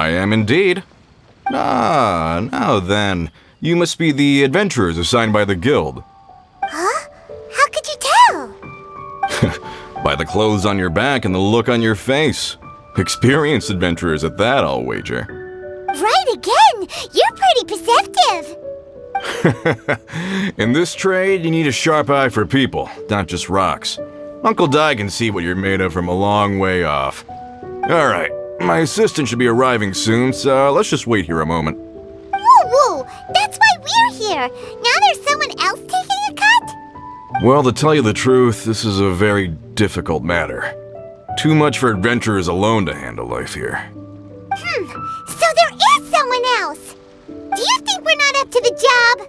I am indeed. Ah, now then. You must be the adventurers assigned by the guild. Huh? How could you tell? By the clothes on your back and the look on your face. Experienced adventurers at that, I'll wager. Right again! You're pretty perceptive! In this trade, you need a sharp eye for people, not just rocks. Uncle Di can see what you're made of from a long way off. Alright, my assistant should be arriving soon, so let's just wait here a moment. Whoa! That's why we're here! Now there's someone else taking a cut? Well, to tell you the truth, this is a very difficult matter. Too much for adventurers alone to handle life here. So there is someone else! Do you think we're not up to the job?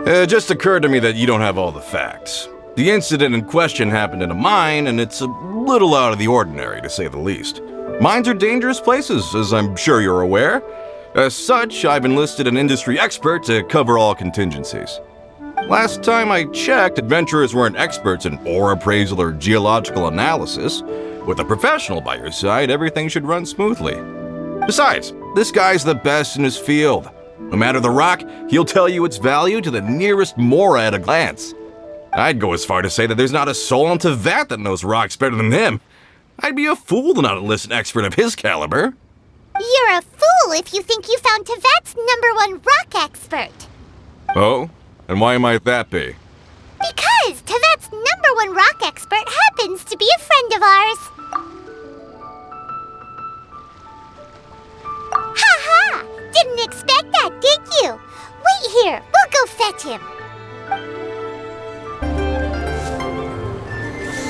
It just occurred to me that you don't have all the facts. The incident in question happened in a mine, and it's a little out of the ordinary, to say the least. Mines are dangerous places, as I'm sure you're aware. As such, I've enlisted an industry expert to cover all contingencies. Last time I checked, adventurers weren't experts in ore appraisal or geological analysis. With a professional by your side, everything should run smoothly. Besides, this guy's the best in his field. No matter the rock, he'll tell you its value to the nearest mora at a glance. I'd go as far to say that there's not a soul on Teyvat that knows rocks better than him. I'd be a fool to not enlist an expert of his caliber. You're a fool if you think you found Teyvat's #1 rock expert. Oh? And why might that be? Because Teyvat's #1 rock expert happens to be a friend of ours. Ha! Didn't expect that, did you? Wait here, we'll go fetch him.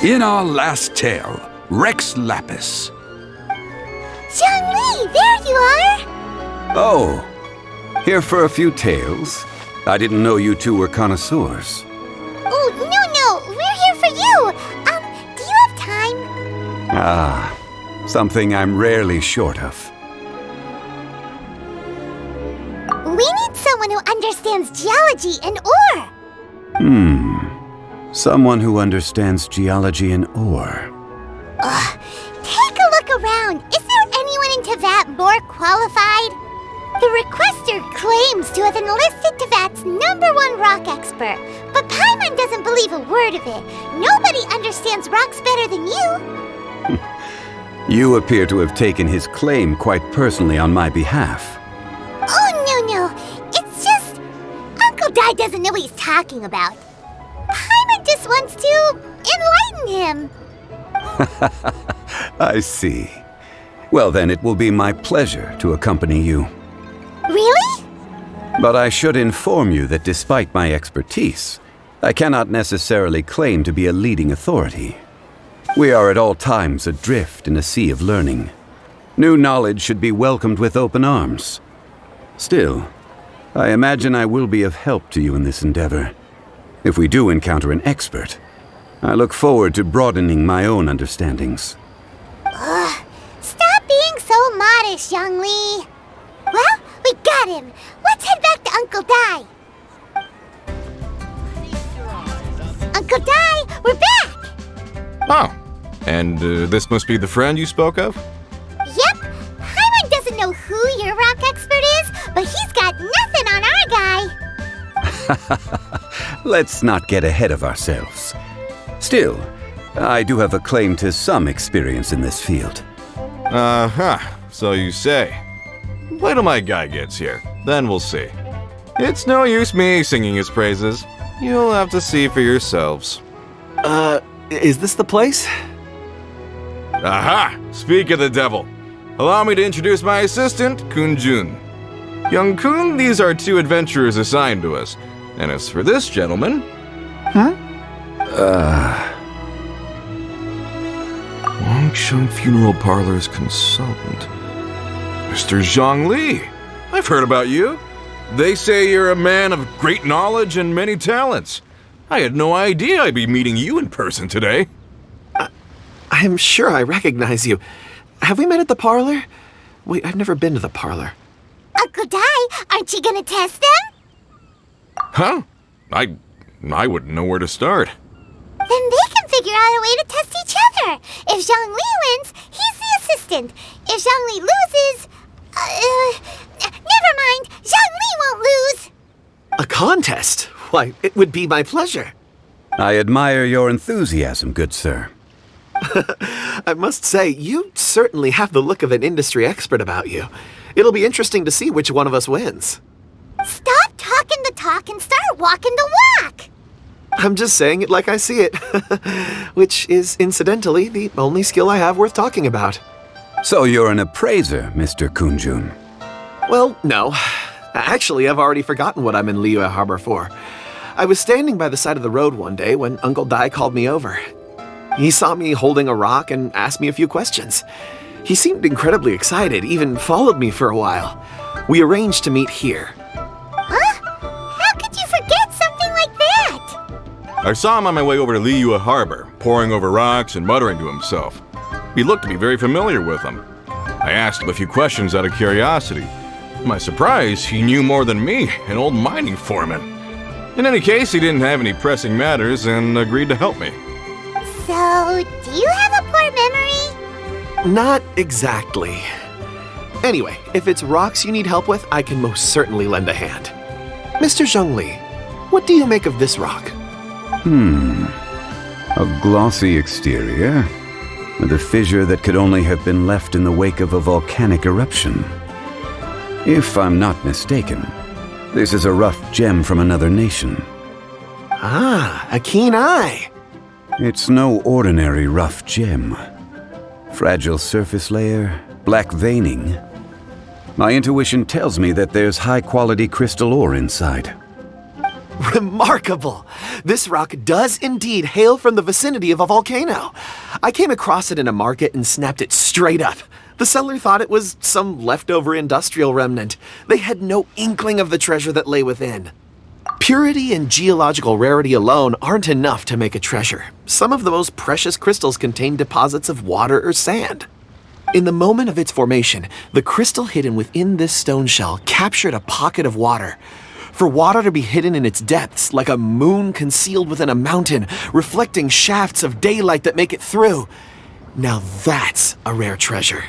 In our last tale, Rex Lapis. Zhongli, there you are! Oh, here for a few tales. I didn't know you two were connoisseurs. Oh, no, we're here for you. Do you have time? Ah, something I'm rarely short of. We need someone who understands geology and ore. Someone who understands geology and ore. Take a look around. Is there anyone in Teyvat more qualified? The requester claims to have enlisted Teyvat's #1 rock expert, but Paimon doesn't believe a word of it. Nobody understands rocks better than you. You appear to have taken his claim quite personally on my behalf. Oh, no. It's just... Uncle Di doesn't know what he's talking about. Paimon just wants to enlighten him. I see. Well, then it will be my pleasure to accompany you. Really? But I should inform you that despite my expertise, I cannot necessarily claim to be a leading authority. We are at all times adrift in a sea of learning. New knowledge should be welcomed with open arms. Still, I imagine I will be of help to you in this endeavor. If we do encounter an expert, I look forward to broadening my own understandings. Stop being so modest, Zhongli. Well, we got him. Let's head back to Uncle Di. Uncle Di, we're back! Oh, and this must be the friend you spoke of? Yep. Paimon doesn't know who your rock expert is, but he's got nothing on our guy. Let's not get ahead of ourselves. Still, I do have a claim to some experience in this field. So you say. Wait till my guy gets here, then we'll see. It's no use me singing his praises. You'll have to see for yourselves. Is this the place? Aha! Speak of the devil. Allow me to introduce my assistant, Kun-jun. Young Kun, these are 2 adventurers assigned to us. And as for this gentleman... Wangsheng Funeral Parlor's consultant. Mr. Zhongli. I've heard about you. They say you're a man of great knowledge and many talents. I had no idea I'd be meeting you in person today. I'm sure I recognize you. Have we met at the parlor? Wait, I've never been to the parlor. Uncle Di, aren't you gonna test them? Huh? I wouldn't know where to start. Then they can figure out a way to test each other. If Zhongli wins, he's the assistant. If Zhongli loses... never mind. Zhongli won't lose. A contest? Why, it would be my pleasure. I admire your enthusiasm, good sir. I must say, you certainly have the look of an industry expert about you. It'll be interesting to see which one of us wins. Stop talking the talk and start walking the walk. I'm just saying it like I see it. Which is, incidentally, the only skill I have worth talking about. So you're an appraiser, Mr. Kunjun. Well, no. Actually, I've already forgotten what I'm in Liyue Harbor for. I was standing by the side of the road one day when Uncle Dai called me over. He saw me holding a rock and asked me a few questions. He seemed incredibly excited, even followed me for a while. We arranged to meet here. Huh? How could you forget something like that? I saw him on my way over to Liyue Harbor, poring over rocks and muttering to himself. He looked to be very familiar with them. I asked him a few questions out of curiosity. To my surprise, he knew more than me, an old mining foreman. In any case, he didn't have any pressing matters and agreed to help me. So, do you have a poor memory? Not exactly. Anyway, if it's rocks you need help with, I can most certainly lend a hand. Mr. Zhongli, what do you make of this rock? A glossy exterior, with a fissure that could only have been left in the wake of a volcanic eruption. If I'm not mistaken, this is a rough gem from another nation. Ah, a keen eye. It's no ordinary rough gem. Fragile surface layer, black veining. My intuition tells me that there's high-quality crystal ore inside. Remarkable! This rock does indeed hail from the vicinity of a volcano. I came across it in a market and snapped it straight up. The seller thought it was some leftover industrial remnant. They had no inkling of the treasure that lay within. Purity and geological rarity alone aren't enough to make a treasure. Some of the most precious crystals contain deposits of water or sand. In the moment of its formation, the crystal hidden within this stone shell captured a pocket of water. For water to be hidden in its depths, like a moon concealed within a mountain, reflecting shafts of daylight that make it through. Now that's a rare treasure.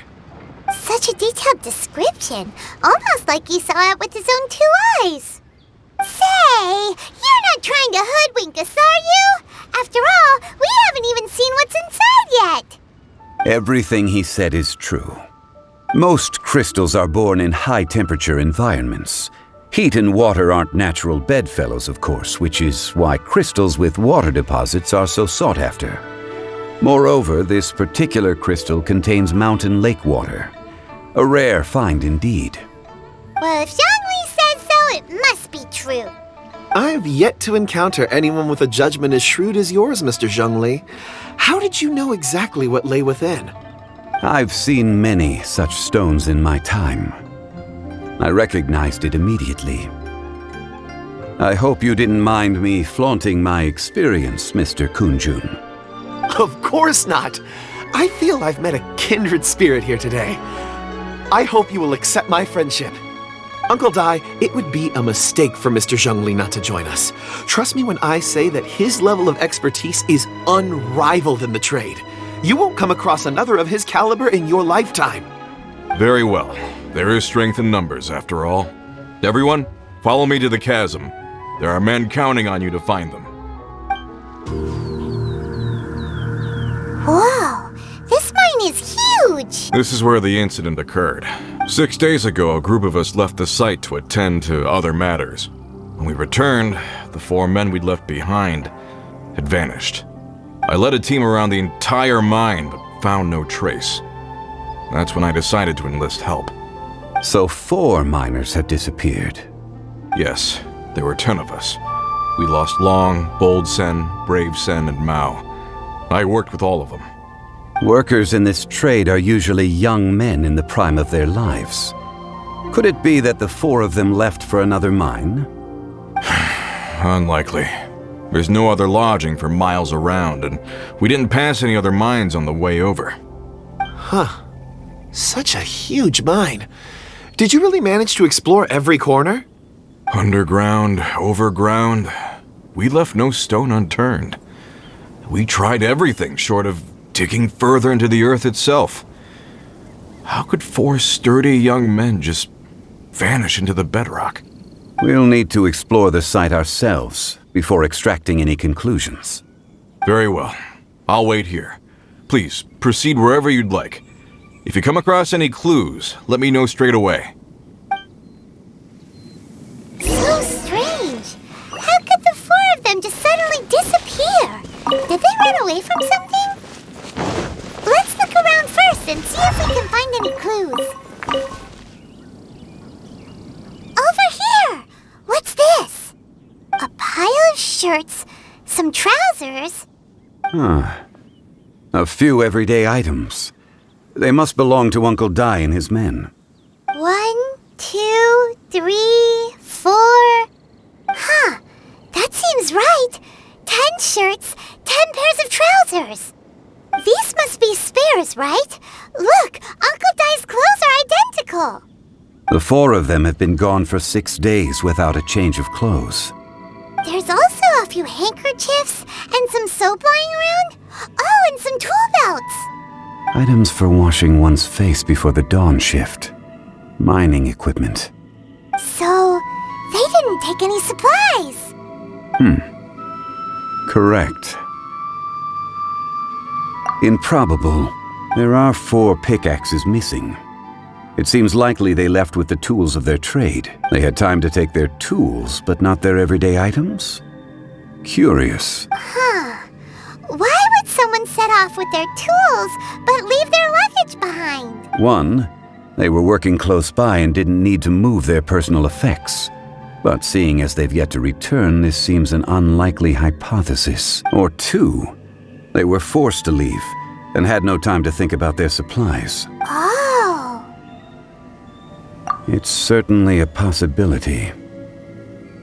Such a detailed description, almost like he saw it with his own 2 eyes. Say, you're not trying to hoodwink us, are you? After all, we haven't even seen what's inside yet. Everything he said is true. Most crystals are born in high-temperature environments. Heat and water aren't natural bedfellows, of course, which is why crystals with water deposits are so sought after. Moreover, this particular crystal contains mountain lake water. A rare find indeed. Well, if Zhongli says so, it must be true. I've yet to encounter anyone with a judgment as shrewd as yours, Mr. Zhongli. How did you know exactly what lay within? I've seen many such stones in my time. I recognized it immediately. I hope you didn't mind me flaunting my experience, Mr. Kunjun. Of course not. I feel I've met a kindred spirit here today. I hope you will accept my friendship. Uncle Dai, it would be a mistake for Mr. Zhongli not to join us. Trust me when I say that his level of expertise is unrivaled in the trade. You won't come across another of his caliber in your lifetime. Very well. There is strength in numbers, after all. Everyone, follow me to the chasm. There are men counting on you to find them. Whoa, this mine is huge! This is where the incident occurred. 6 days ago, a group of us left the site to attend to other matters. When we returned, the 4 men we'd left behind had vanished. I led a team around the entire mine, but found no trace. That's when I decided to enlist help. So 4 miners had disappeared. Yes, there were 10 of us. We lost Long, Bold Sen, Brave Sen, and Mao. I worked with all of them. Workers in this trade are usually young men in the prime of their lives. Could it be that the 4 of them left for another mine? Unlikely. There's no other lodging for miles around, and we didn't pass any other mines on the way over. Huh. Such a huge mine. Did you really manage to explore every corner? Underground, overground, we left no stone unturned. We tried everything short of digging further into the earth itself. How could 4 sturdy young men just vanish into the bedrock? We'll need to explore the site ourselves before extracting any conclusions. Very well. I'll wait here. Please, proceed wherever you'd like. If you come across any clues, let me know straight away. So strange. How could the 4 of them just suddenly disappear? Did they run away from something? Let's look around first and see if we can find any clues. Over here! What's this? A pile of shirts, some trousers. A few everyday items. They must belong to Uncle Dai and his men. 1, 2, 3, 4. Huh, that seems right. 10 shirts, 10 pairs of trousers. These must be spares, right? Look, Uncle Dai's clothes are identical. The 4 of them have been gone for 6 days without a change of clothes. There's also a few handkerchiefs and some soap lying around. Oh, and some tool belts. Items for washing one's face before the dawn shift. Mining equipment. So, they didn't take any supplies. Correct. Improbable. There are 4 pickaxes missing. It seems likely they left with the tools of their trade. They had time to take their tools, but not their everyday items? Curious. Huh. Why would someone set off with their tools, but leave their luggage behind? 1, they were working close by and didn't need to move their personal effects. But seeing as they've yet to return, this seems an unlikely hypothesis. Or 2, they were forced to leave and had no time to think about their supplies. Oh. It's certainly a possibility.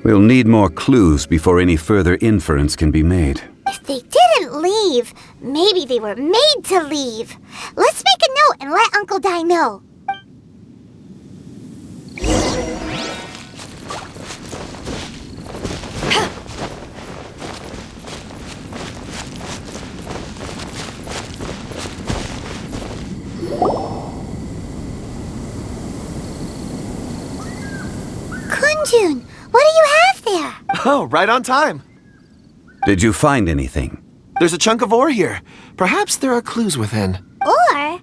We'll need more clues before any further inference can be made. If they didn't leave, maybe they were made to leave. Let's make a note and let Uncle Dai know. Kunjun, what do you have there? Oh, right on time. Did you find anything? There's a chunk of ore here. Perhaps there are clues within. Or,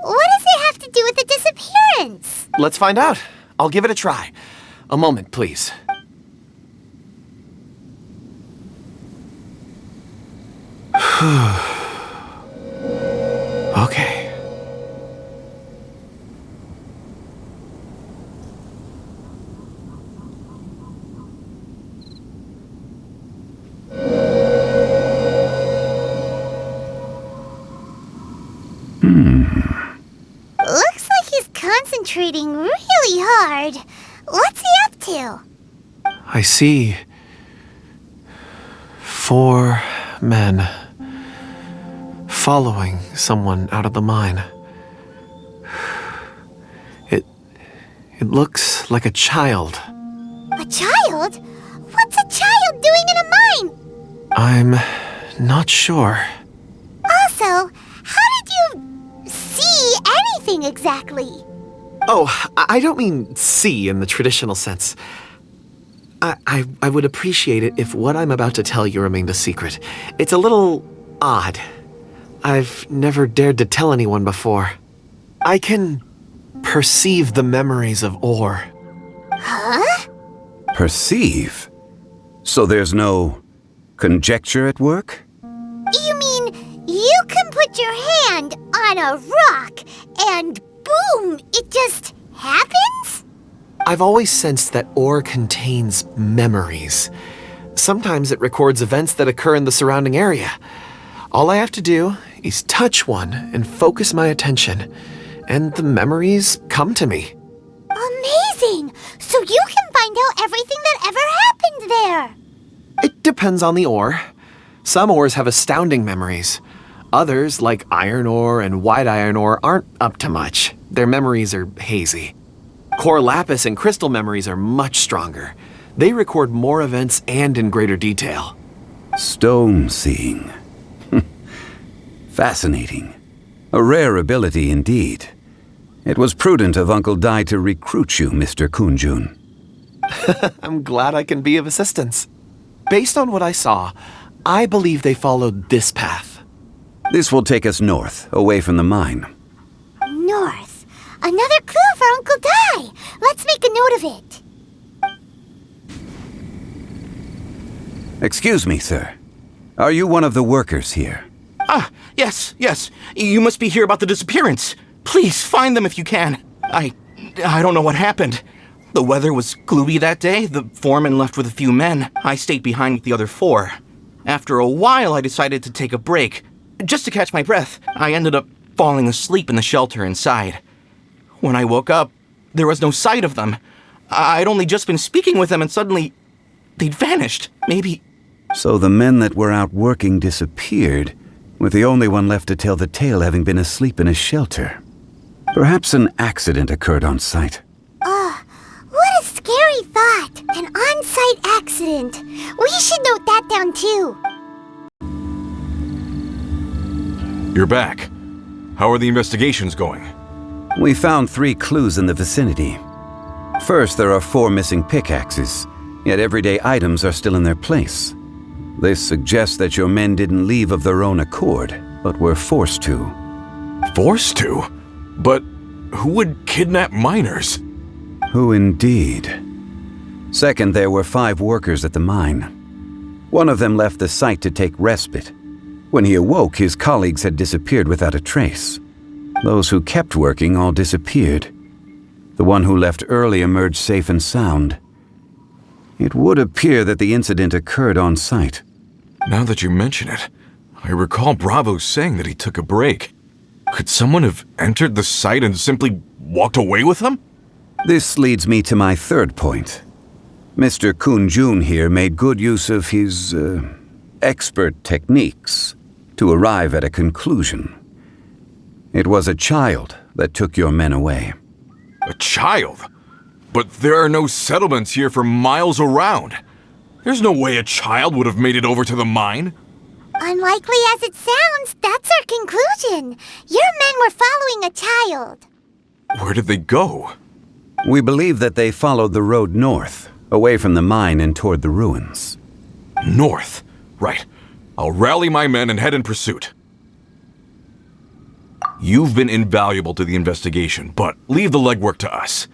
what does it have to do with the disappearance? Let's find out. I'll give it a try. A moment, please. Okay. Looks like he's concentrating really hard. What's he up to? I see 4 men following someone out of the mine. It looks like a child. A child? What's a child doing in a mine? I'm not sure. Also, how did you see anything exactly? Oh, I don't mean see in the traditional sense. I would appreciate it if what I'm about to tell you remained a secret. It's a little odd. I've never dared to tell anyone before. I can perceive the memories of ore. Huh? Perceive? So there's no conjecture at work? You mean you can put your hand on a rock and boom, it just happens? I've always sensed that ore contains memories. Sometimes it records events that occur in the surrounding area. All I have to do is touch one and focus my attention, and the memories come to me. Amazing! So you can find out everything that ever happened there. It depends on the ore. Some ores have astounding memories. Others, like iron ore and white iron ore, aren't up to much. Their memories are hazy. Core lapis and crystal memories are much stronger. They record more events and in greater detail. Stone seeing. Fascinating. A rare ability indeed. It was prudent of Uncle Dai to recruit you, Mr. Kunjun. I'm glad I can be of assistance. Based on what I saw, I believe they followed this path. This will take us north, away from the mine. North. Another clue for Uncle Dai. Let's make a note of it. Excuse me, sir. Are you one of the workers here? Ah, yes. You must be here about the disappearance. Please, find them if you can. I don't know what happened. The weather was gloomy that day. The foreman left with a few men. I stayed behind with the other 4. After a while, I decided to take a break. Just to catch my breath, I ended up falling asleep in the shelter inside. When I woke up, there was no sight of them. I'd only just been speaking with them and suddenly they'd vanished. Maybe... So the men that were out working disappeared, with the only one left to tell the tale having been asleep in a shelter. Perhaps an accident occurred on site. What a scary thought. An on-site accident. We should note that down too. You're back. How are the investigations going? We found 3 clues in the vicinity. First, there are 4 missing pickaxes, yet everyday items are still in their place. This suggests that your men didn't leave of their own accord, but were forced to. Forced to? But who would kidnap miners? Who indeed? Second, there were 5 workers at the mine. One of them left the site to take respite. When he awoke, his colleagues had disappeared without a trace. Those who kept working all disappeared. The one who left early emerged safe and sound. It would appear that the incident occurred on site. Now that you mention it, I recall Bravo saying that he took a break. Could someone have entered the site and simply walked away with them? This leads me to my third point. Mr. Kunjun here made good use of his, expert techniques to arrive at a conclusion. It was a child that took your men away. A child? But there are no settlements here for miles around. There's no way a child would have made it over to the mine. Unlikely as it sounds, that's our conclusion. Your men were following a child. Where did they go? We believe that they followed the road north, away from the mine and toward the ruins. North? Right. I'll rally my men and head in pursuit. You've been invaluable to the investigation, but leave the legwork to us.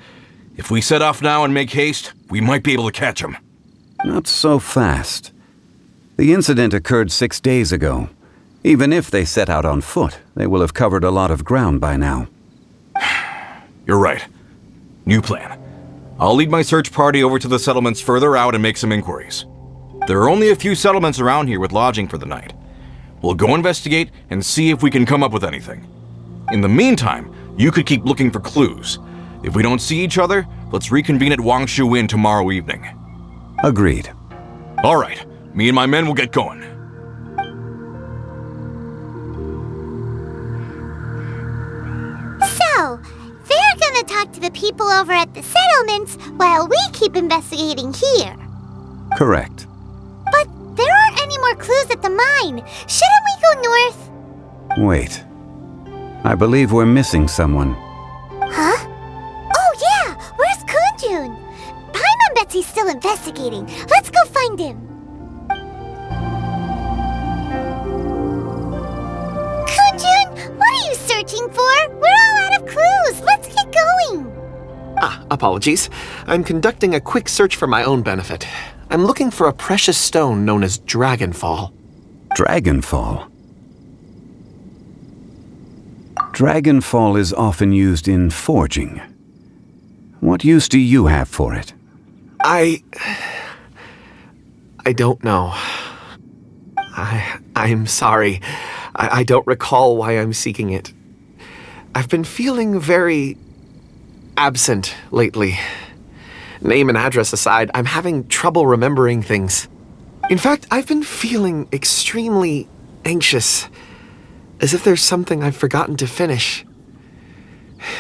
If we set off now and make haste, we might be able to catch them. Not so fast. The incident occurred 6 days ago. Even if they set out on foot, they will have covered a lot of ground by now. You're right. New plan. I'll lead my search party over to the settlements further out and make some inquiries. There are only a few settlements around here with lodging for the night. We'll go investigate and see if we can come up with anything. In the meantime, you could keep looking for clues. If we don't see each other, let's reconvene at Wangshu Inn tomorrow evening. Agreed. All right. Me and my men will get going. So, they're gonna talk to the people over at the settlements while we keep investigating here. Correct. But there aren't any more clues at the mine. Shouldn't we go north? Wait. I believe we're missing someone. Huh? Oh yeah, where's Kunjun? Paimon bets he's still investigating. Let's go find him. Kunjun, what are you searching for? We're all out of clues. Let's get going. Apologies. I'm conducting a quick search for my own benefit. I'm looking for a precious stone known as Dragonfall. Dragonfall? Dragonfall is often used in forging. What use do you have for it? I don't know. I'm sorry. I don't recall why I'm seeking it. I've been feeling very absent lately. Name and address aside, I'm having trouble remembering things. In fact, I've been feeling extremely anxious, as if there's something I've forgotten to finish.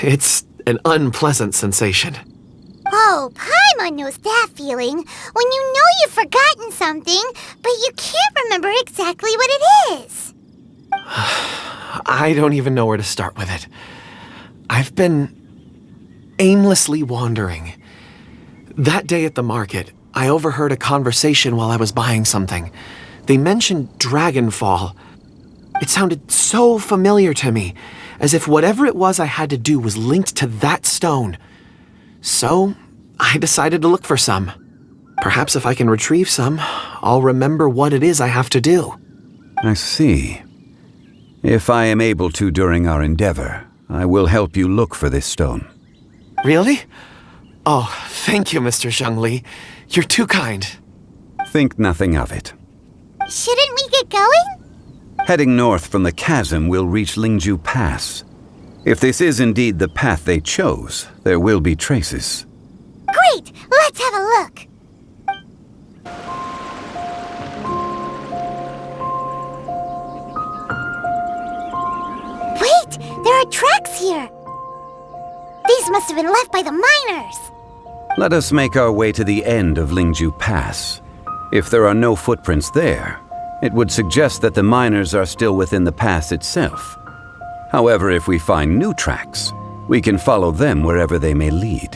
It's an unpleasant sensation. Oh, Paimon knows that feeling. When you know you've forgotten something, but you can't remember exactly what it is. I don't even know where to start with it. I've been aimlessly wandering. That day at the market, I overheard a conversation while I was buying something. They mentioned Dragonfall. It sounded so familiar to me, as if whatever it was I had to do was linked to that stone. So, I decided to look for some. Perhaps if I can retrieve some, I'll remember what it is I have to do. I see. If I am able to during our endeavor, I will help you look for this stone. Really? Oh, thank you, Mr. Zhongli. You're too kind. Think nothing of it. Shouldn't we get going? Heading north from the chasm, we'll reach Lingju Pass. If this is indeed the path they chose, there will be traces. Great! Let's have a look! Wait! There are tracks here! These must have been left by the miners! Let us make our way to the end of Lingju Pass. If there are no footprints there, it would suggest that the miners are still within the pass itself. However, if we find new tracks, we can follow them wherever they may lead.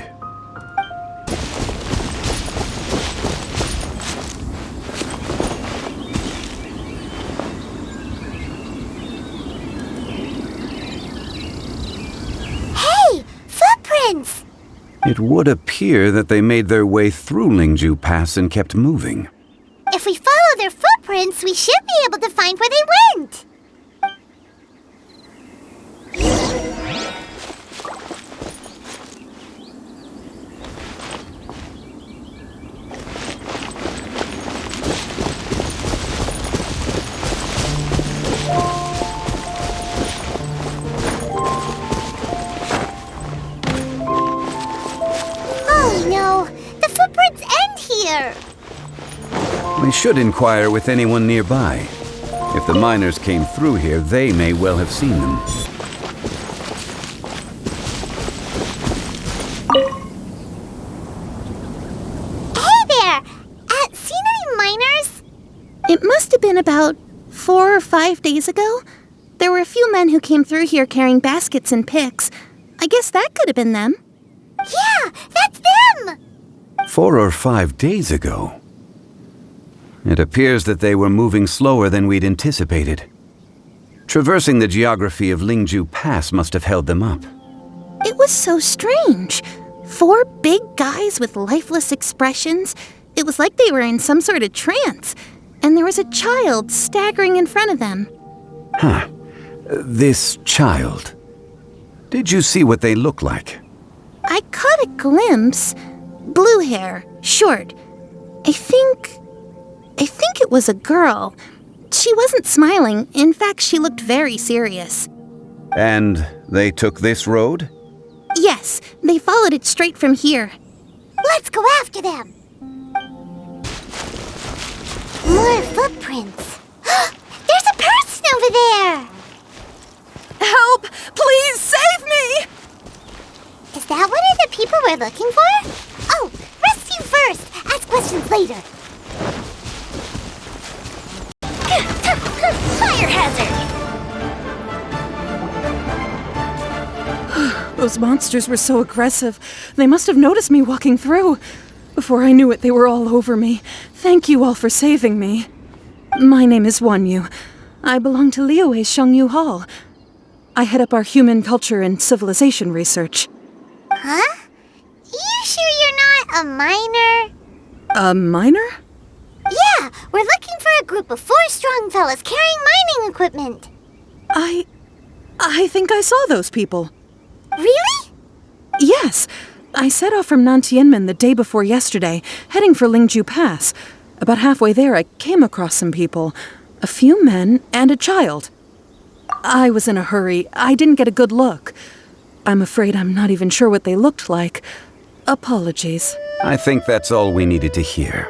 Hey! Footprints! It would appear that they made their way through Lingju Pass and kept moving. If we follow their footprints, we should be able to find where they went! Oh no! The footprints end here! We should inquire with anyone nearby. If the miners came through here, they may well have seen them. Hey there! Seen any miners? It must have been about 4 or 5 days ago. There were a few men who came through here carrying baskets and picks. I guess that could have been them. Yeah, that's them! 4 or 5 days ago. It appears that they were moving slower than we'd anticipated. Traversing the geography of Lingju Pass must have held them up. It was so strange. 4 big guys with lifeless expressions. It was like they were in some sort of trance. And there was a child staggering in front of them. Huh. This child. Did you see what they look like? I caught a glimpse. Blue hair, short. I think it was a girl. She wasn't smiling. In fact, she looked very serious. And they took this road? Yes, they followed it straight from here. Let's go after them! More footprints. There's a person over there! Help! Please save me! Is that one of the people we're looking for? Oh, rescue first! Ask questions later. Fire hazard! Those monsters were so aggressive. They must have noticed me walking through. Before I knew it, they were all over me. Thank you all for saving me. My name is Wanyu. I belong to Liyue's Shengyu Hall. I head up our human culture and civilization research. Huh? You sure you're not a miner? A miner? Yeah, we're looking for a group of 4 strong fellas carrying mining equipment. I think I saw those people. Really? Yes. I set off from Nantianmen the day before yesterday, heading for Lingju Pass. About halfway there, I came across some people. A few men and a child. I was in a hurry. I didn't get a good look. I'm afraid I'm not even sure what they looked like. Apologies. I think that's all we needed to hear.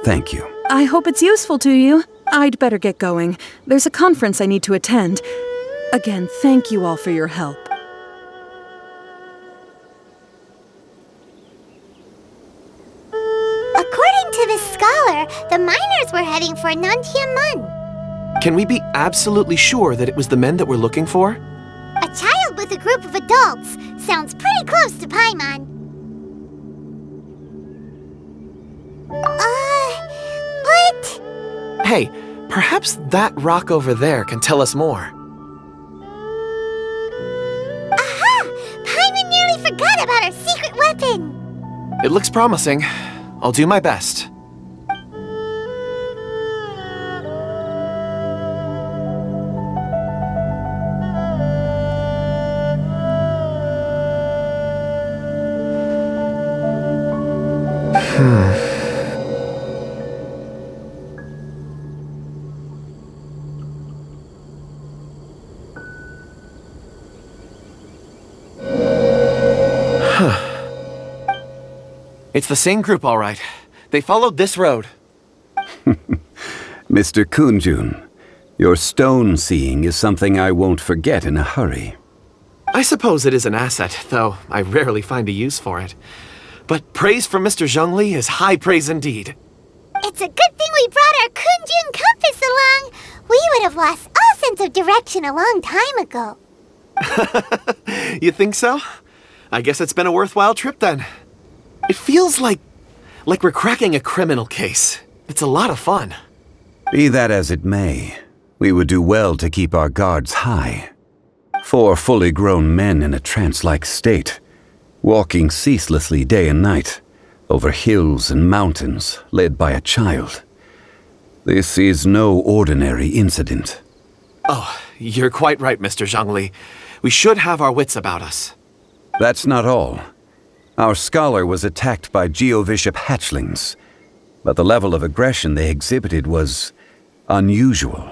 Thank you. I hope it's useful to you. I'd better get going. There's a conference I need to attend. Again, thank you all for your help. According to this scholar, the miners were heading for Nantianmen. Can we be absolutely sure that it was the men that we're looking for? A child with a group of adults sounds pretty close to Paimon. But... Hey, perhaps that rock over there can tell us more. Aha! Paimon nearly forgot about our secret weapon! It looks promising. I'll do my best. It's the same group, all right. They followed this road. Mr. Kunjun, your stone seeing is something I won't forget in a hurry. I suppose it is an asset, though I rarely find a use for it. But praise from Mr. Zhongli is high praise indeed. It's a good thing we brought our Kunjun compass along. We would have lost all sense of direction a long time ago. You think so? I guess it's been a worthwhile trip then. It feels like we're cracking a criminal case. It's a lot of fun. Be that as it may, we would do well to keep our guards high. 4 fully grown men in a trance-like state, walking ceaselessly day and night, over hills and mountains, led by a child. This is no ordinary incident. Oh, you're quite right, Mr. Zhongli. We should have our wits about us. That's not all. Our scholar was attacked by Geovishap hatchlings, but the level of aggression they exhibited was unusual.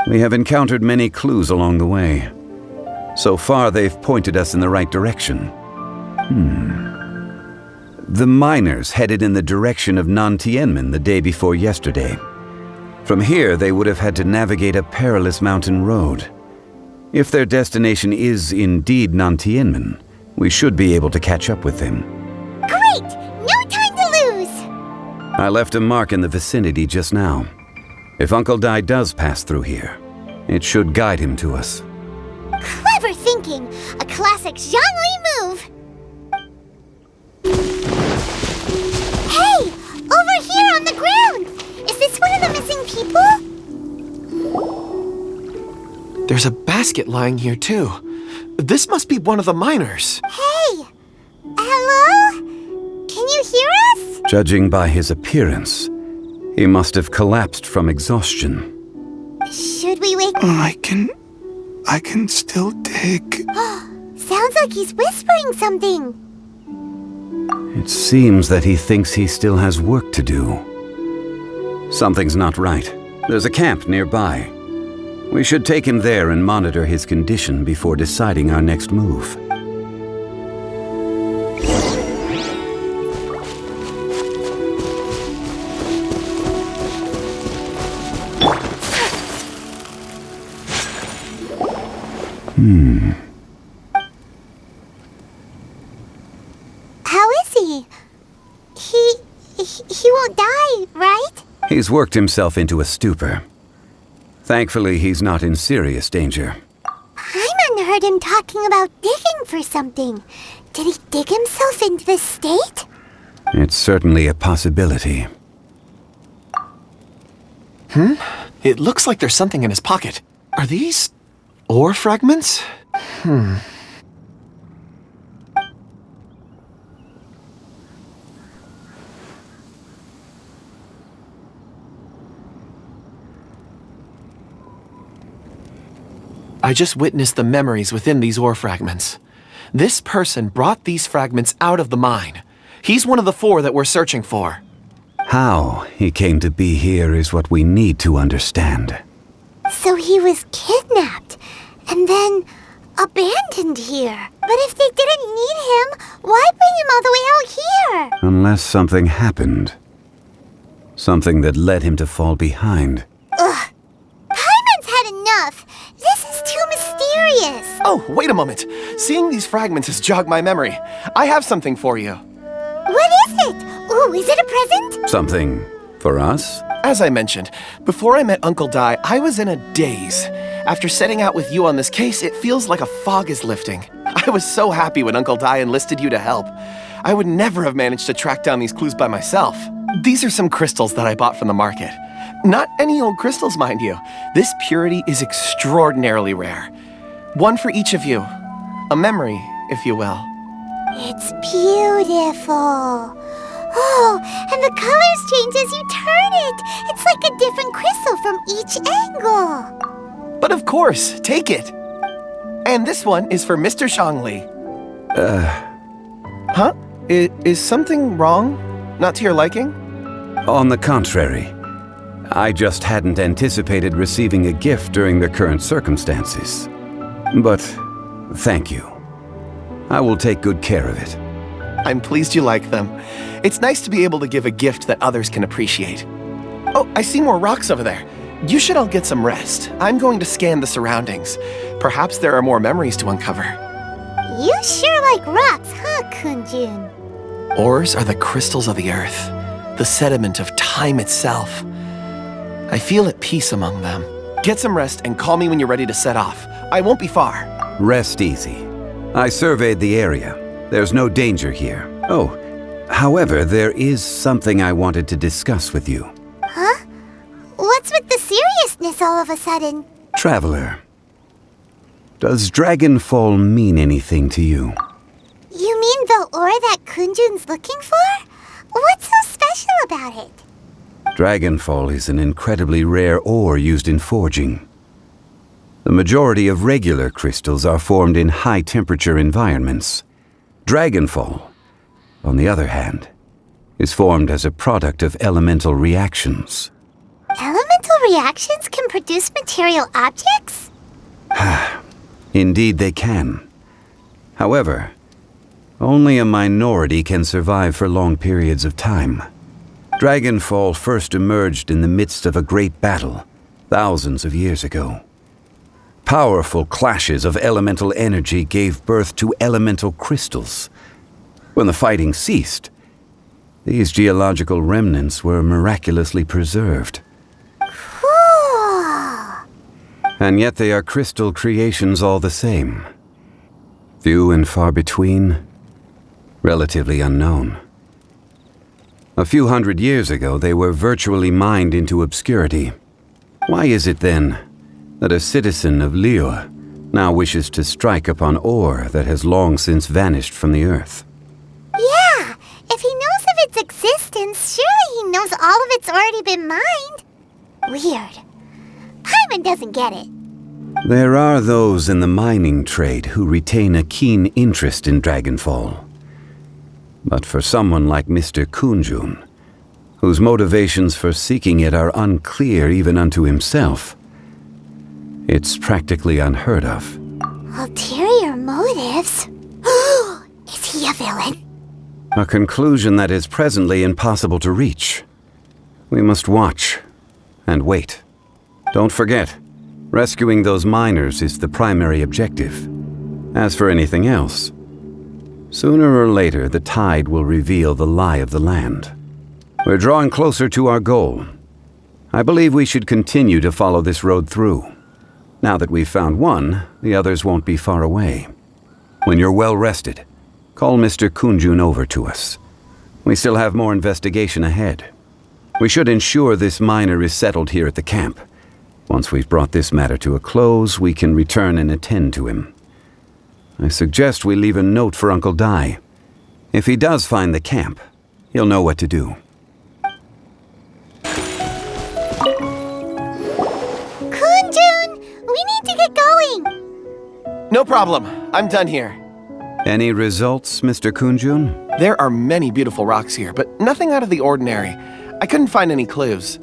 We have encountered many clues along the way. So far, they've pointed us in the right direction. The miners headed in the direction of Nantianmen the day before yesterday. From here, they would have had to navigate a perilous mountain road. If their destination is indeed Nantianmen, we should be able to catch up with them. Great! No time to lose! I left a mark in the vicinity just now. If Uncle Dai does pass through here, it should guide him to us. Clever thinking! A classic Zhongli move! Hey! Over here on the ground! Is this one of the missing people? There's a basket lying here too. This must be one of the miners. Hey! Hello? Can you hear us? Judging by his appearance, he must have collapsed from exhaustion. Should we wake... I can still dig. Sounds like he's whispering something. It seems that he thinks he still has work to do. Something's not right. There's a camp nearby. We should take him there and monitor his condition before deciding our next move. How is he? He won't die, right? He's worked himself into a stupor. Thankfully, he's not in serious danger. Paimon heard him talking about digging for something. Did he dig himself into this state? It's certainly a possibility. It looks like there's something in his pocket. Are these ore fragments? I just witnessed the memories within these ore fragments. This person brought these fragments out of the mine. He's one of the 4 that we're searching for. How he came to be here is what we need to understand. So he was kidnapped and then abandoned here. But if they didn't need him, why bring him all the way out here? Unless something happened. Something that led him to fall behind. Ugh. Paimon's had enough. This is too mysterious. Oh, wait a moment. Seeing these fragments has jogged my memory. I have something for you. What is it? Ooh, is it a present? Something for us? As I mentioned, before I met Uncle Dai, I was in a daze. After setting out with you on this case, it feels like a fog is lifting. I was so happy when Uncle Dai enlisted you to help. I would never have managed to track down these clues by myself. These are some crystals that I bought from the market. Not any old crystals, mind you. This purity is extraordinarily rare. One for each of you. A memory, if you will. It's beautiful. Oh, and the colors change as you turn it. It's like a different crystal from each angle. But of course, take it. And this one is for Mr. Zhongli. Huh? Is something wrong? Not to your liking? On the contrary, I just hadn't anticipated receiving a gift during the current circumstances. But thank you. I will take good care of it. I'm pleased you like them. It's nice to be able to give a gift that others can appreciate. Oh, I see more rocks over there. You should all get some rest. I'm going to scan the surroundings. Perhaps there are more memories to uncover. You sure like rocks, huh, Kunjun? Ores are the crystals of the earth, the sediment of time itself. I feel at peace among them. Get some rest and call me when you're ready to set off. I won't be far. Rest easy. I surveyed the area. There's no danger here. Oh, however, there is something I wanted to discuss with you. Huh? What's with the seriousness all of a sudden? Traveler, does Dragonfall mean anything to you? You mean the ore that Kunjun's looking for? What's so special about it? Dragonfall is an incredibly rare ore used in forging. The majority of regular crystals are formed in high-temperature environments. Dragonfall, on the other hand, is formed as a product of elemental reactions. Elemental reactions can produce material objects? Indeed they can. However, only a minority can survive for long periods of time. Dragonfall first emerged in the midst of a great battle, thousands of years ago. Powerful clashes of elemental energy gave birth to elemental crystals. When the fighting ceased, these geological remnants were miraculously preserved. Cool. And yet they are crystal creations all the same. Few and far between, relatively unknown. A few hundred years ago, they were virtually mined into obscurity. Why is it then that a citizen of Liyue now wishes to strike upon ore that has long since vanished from the earth? Yeah, if he knows of its existence, surely he knows all of it's already been mined. Weird. Paimon doesn't get it. There are those in the mining trade who retain a keen interest in Dragonfall. But for someone like Mr. Kunjun, whose motivations for seeking it are unclear even unto himself, it's practically unheard of. Ulterior motives? Is he a villain? A conclusion that is presently impossible to reach. We must watch and wait. Don't forget, rescuing those miners is the primary objective. As for anything else, sooner or later the tide will reveal the lie of the land. We're drawing closer to our goal. I believe we should continue to follow this road through. Now that we've found one, the others won't be far away. When you're well rested, call Mr. Kunjun over to us. We still have more investigation ahead. We should ensure this miner is settled here at the camp. Once we've brought this matter to a close, we can return and attend to him. I suggest we leave a note for Uncle Dai. If he does find the camp, he'll know what to do. Kunjun, we need to get going. No problem. I'm done here. Any results, Mr. Kunjun? There are many beautiful rocks here, but nothing out of the ordinary. I couldn't find any clues.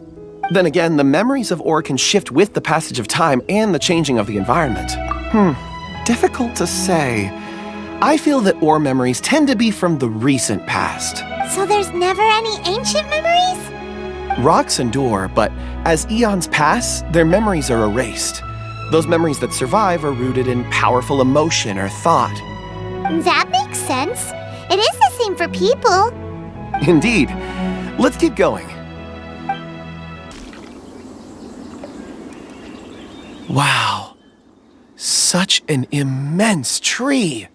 Then again, the memories of ore can shift with the passage of time and the changing of the environment. Difficult to say. I feel that ore memories tend to be from the recent past. So there's never any ancient memories? Rocks endure, but as eons pass, their memories are erased. Those memories that survive are rooted in powerful emotion or thought. That makes sense. It is the same for people. Indeed. Let's keep going. an immense tree.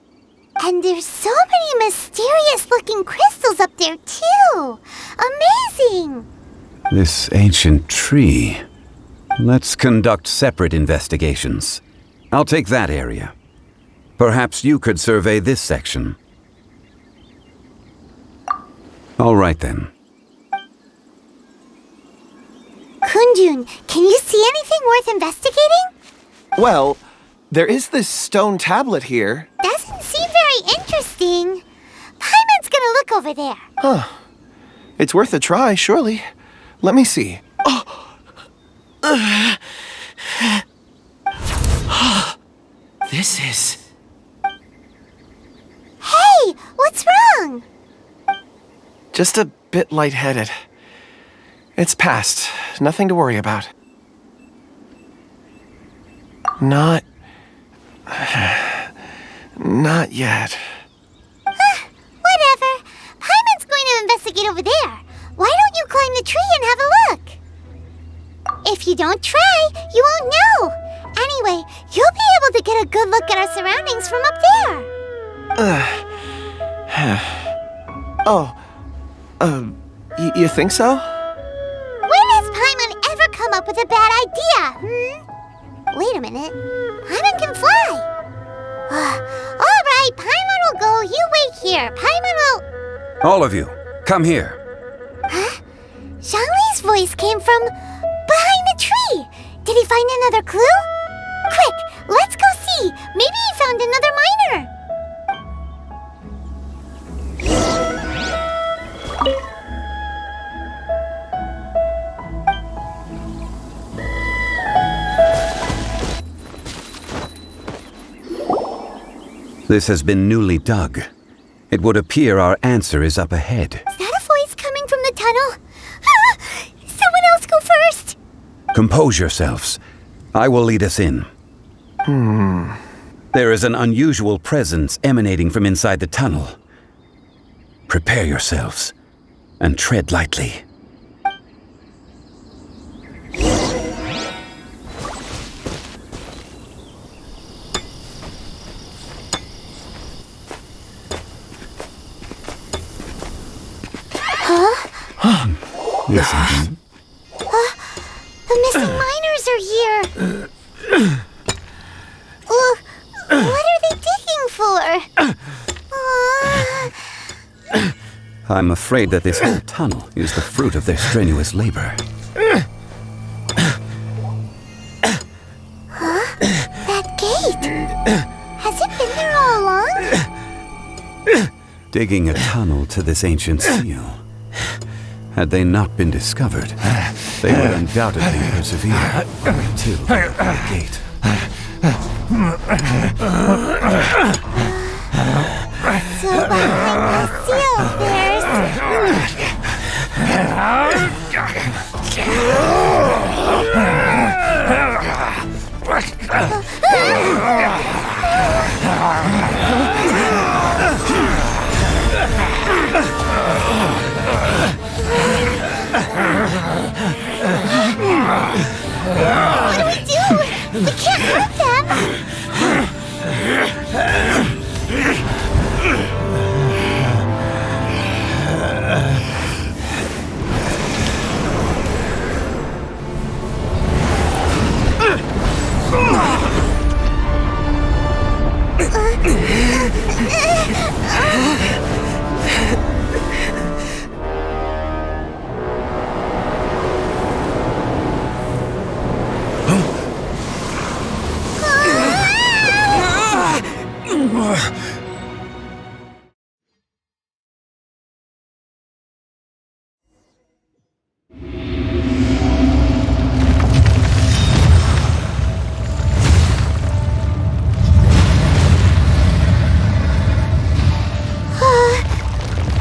And there's so many mysterious-looking crystals up there, too. Amazing! This ancient tree. Let's conduct separate investigations. I'll take that area. Perhaps you could survey this section. All right, then. Kunjun, can you see anything worth investigating? Well, there is this stone tablet here. Doesn't seem very interesting. Paimon's gonna look over there. Huh. It's worth a try, surely. Let me see. This is... Hey, what's wrong? just a bit lightheaded. It's past. Nothing to worry about. Not yet. Whatever. Paimon's going to investigate over there. Why don't you climb the tree and have a look? If you don't try, you won't know. Anyway, you'll be able to get a good look at our surroundings from up there. You think so? When has Paimon ever come up with a bad idea, Wait a minute. Paimon can fly. All right, Paimon will go. You wait here. Paimon will... All of you, come here. Huh? Zhongli's voice came from behind the tree. Did he find another clue? Quick, let's go see. Maybe he found another miner. This has been newly dug. It would appear our answer is up ahead. Is that a voice coming from the tunnel? Someone else go first. Compose yourselves. I will lead us in. There is an unusual presence emanating from inside the tunnel. Prepare yourselves and tread lightly. Listen. The missing miners are here. What are they digging for? I'm afraid that this whole tunnel is the fruit of their strenuous labor. That gate. Has it been there all along? Digging a tunnel to this ancient seal. Had they not been discovered, they would undoubtedly persevere to the gate. So behind the seal, there's... What do we do? We can't hurt them.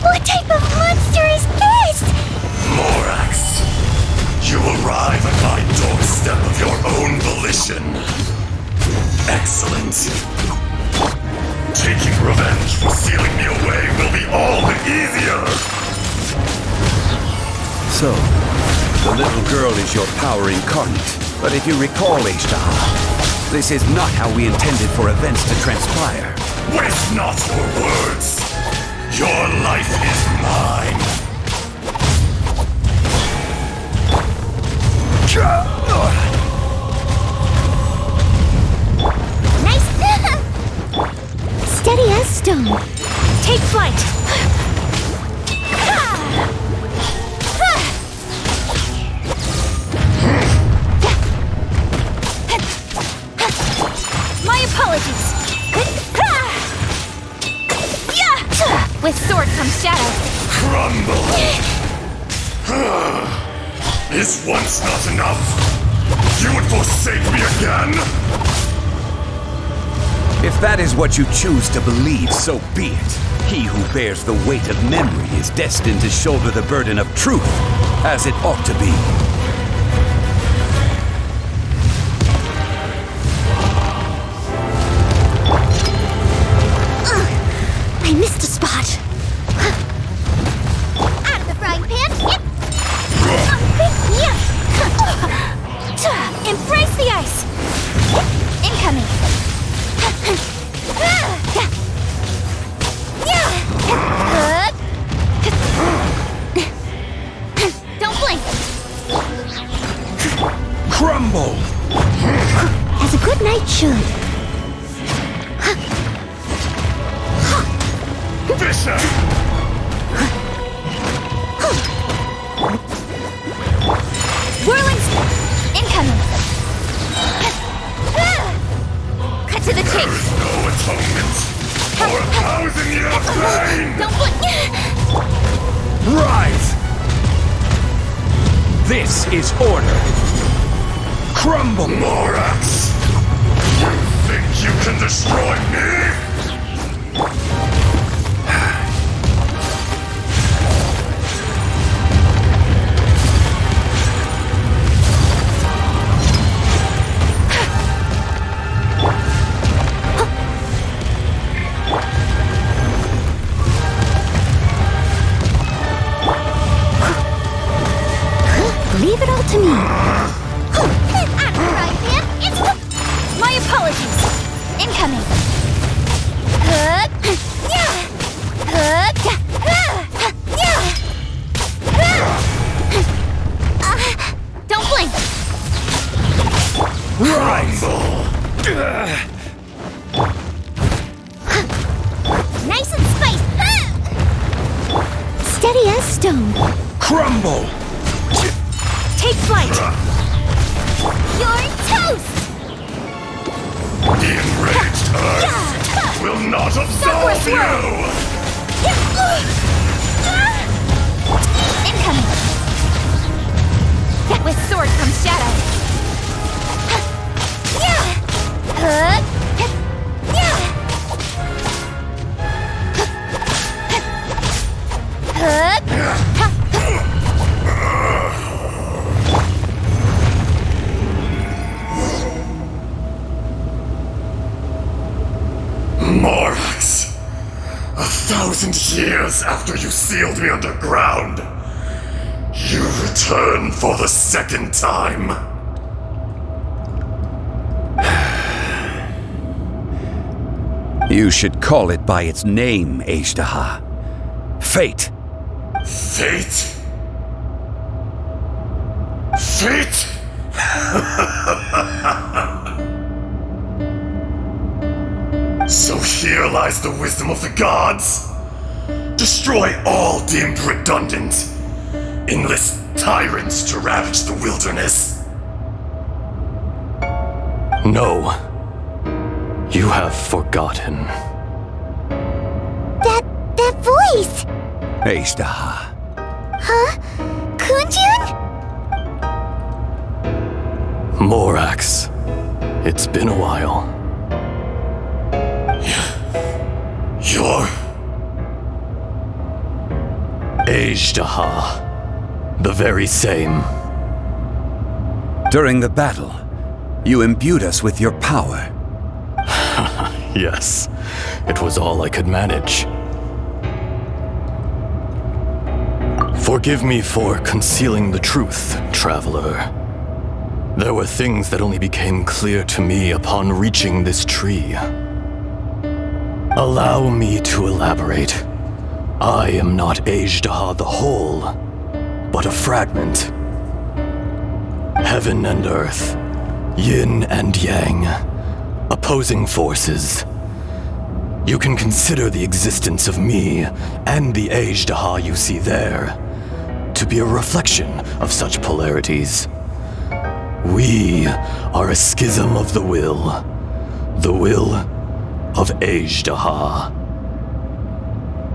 What type of monster is this? Morax, you arrive at my doorstep of your own volition. Excellent. Taking revenge for sealing me away will be all the easier. So, the little girl is your power incarnate. But if you recall, Agesa, This is not how we intended for events to transpire. Waste not your words. Your life is mine. Nice. Steady as stone. Take flight. My apologies. With sword comes shadow. Crumble. Is once not enough? You would forsake me again? If that is what you choose to believe, so be it. He who bears the weight of memory is destined to shoulder the burden of truth, as it ought to be. I missed a spot. Out of the frying pan. Embrace the ice. Incoming. Don't blink. Crumble! As a good knight should. Fisher! Whirling incoming. Cut to the chase. No atonement for 1,000 years of pain! Don't blink. Rise! This is order. Crumble! Morax! You think you can destroy me? Leave it all to me. My apologies. Incoming. Don't blink. Rumble! Nice and spiced. Steady as stone. Crumble! Take flight. You're toast. The enraged earth will not absolve you! Incoming. With sword comes shadow. Morax! 1,000 years after you sealed me underground, you return for the second time. You should call it by its name, Agesa. Fate. Fate? Fate? So here lies the wisdom of the gods. Destroy all deemed redundant. Enlist tyrants to ravage the wilderness. No. You have forgotten. That voice! Agesa. Huh? Kunjun? Morax. It's been a while. You're... Agesa. The very same. During the battle, you imbued us with your power. Yes. It was all I could manage. Forgive me for concealing the truth, traveler. There were things that only became clear to me upon reaching this tree. Allow me to elaborate. I am not Agesa the whole, but a fragment. Heaven and earth, yin and yang, opposing forces. You can consider the existence of me and the Agesa you see there to be a reflection of such polarities. We are a schism of the will of Agesa.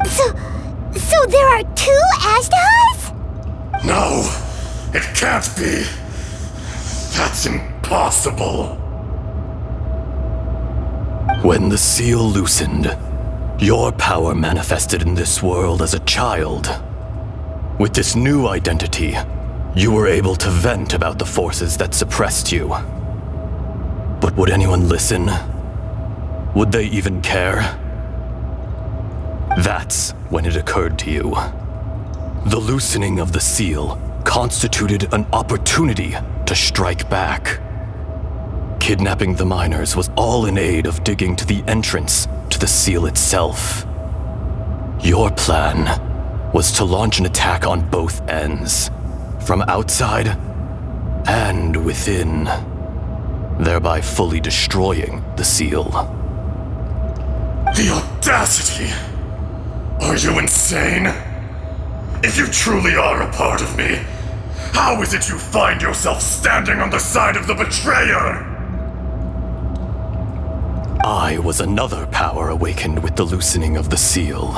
So there are two Agedas? No, it can't be. That's impossible. When the seal loosened, your power manifested in this world as a child. With this new identity, you were able to vent about the forces that suppressed you. But would anyone listen? Would they even care? That's when it occurred to you. The loosening of the seal constituted an opportunity to strike back. Kidnapping the miners was all in aid of digging to the entrance to the seal itself. Your plan was to launch an attack on both ends, from outside and within, thereby fully destroying the seal. The audacity! Are you insane? If you truly are a part of me, how is it you find yourself standing on the side of the betrayer? I was another power awakened with the loosening of the seal.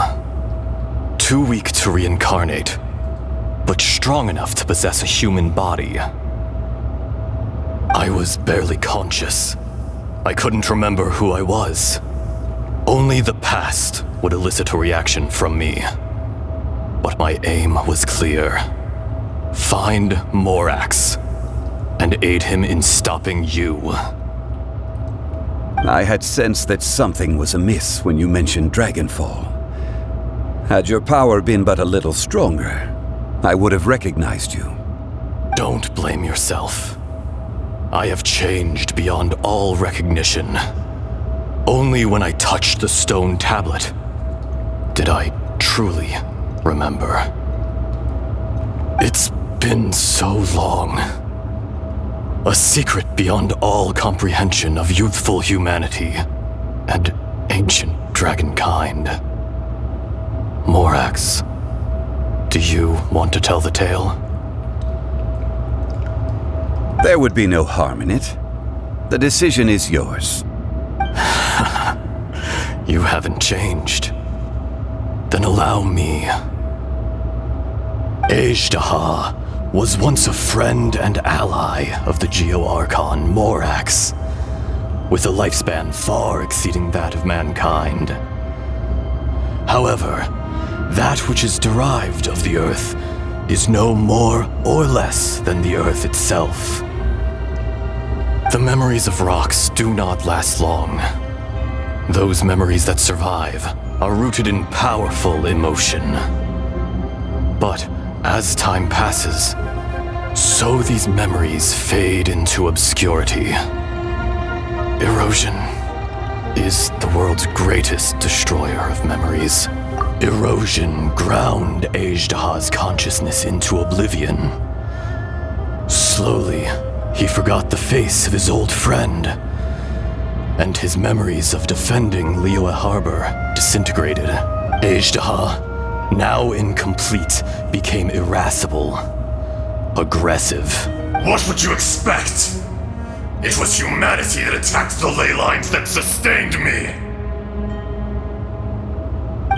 Too weak to reincarnate, but strong enough to possess a human body. I was barely conscious. I couldn't remember who I was. Only the past would elicit a reaction from me. But my aim was clear. Find Morax and aid him in stopping you. I had sensed that something was amiss when you mentioned Dragonfall. Had your power been but a little stronger, I would have recognized you. Don't blame yourself. I have changed beyond all recognition. Only when I touched the stone tablet did I truly remember. It's been so long. A secret beyond all comprehension of youthful humanity and ancient dragonkind. Morax, do you want to tell the tale? There would be no harm in it. The decision is yours. You haven't changed. Then allow me. Agesa was once a friend and ally of the Geo-Archon Morax, with a lifespan far exceeding that of mankind. However, that which is derived of the Earth is no more or less than the Earth itself. The memories of rocks do not last long. Those memories that survive are rooted in powerful emotion. But as time passes, so these memories fade into obscurity. Erosion is the world's greatest destroyer of memories. Erosion ground Ageda's consciousness into oblivion. Slowly, he forgot the face of his old friend, and his memories of defending Liyue Harbor disintegrated. Agesa, now incomplete, became irascible, aggressive. What would you expect? It was humanity that attacked the ley lines that sustained me.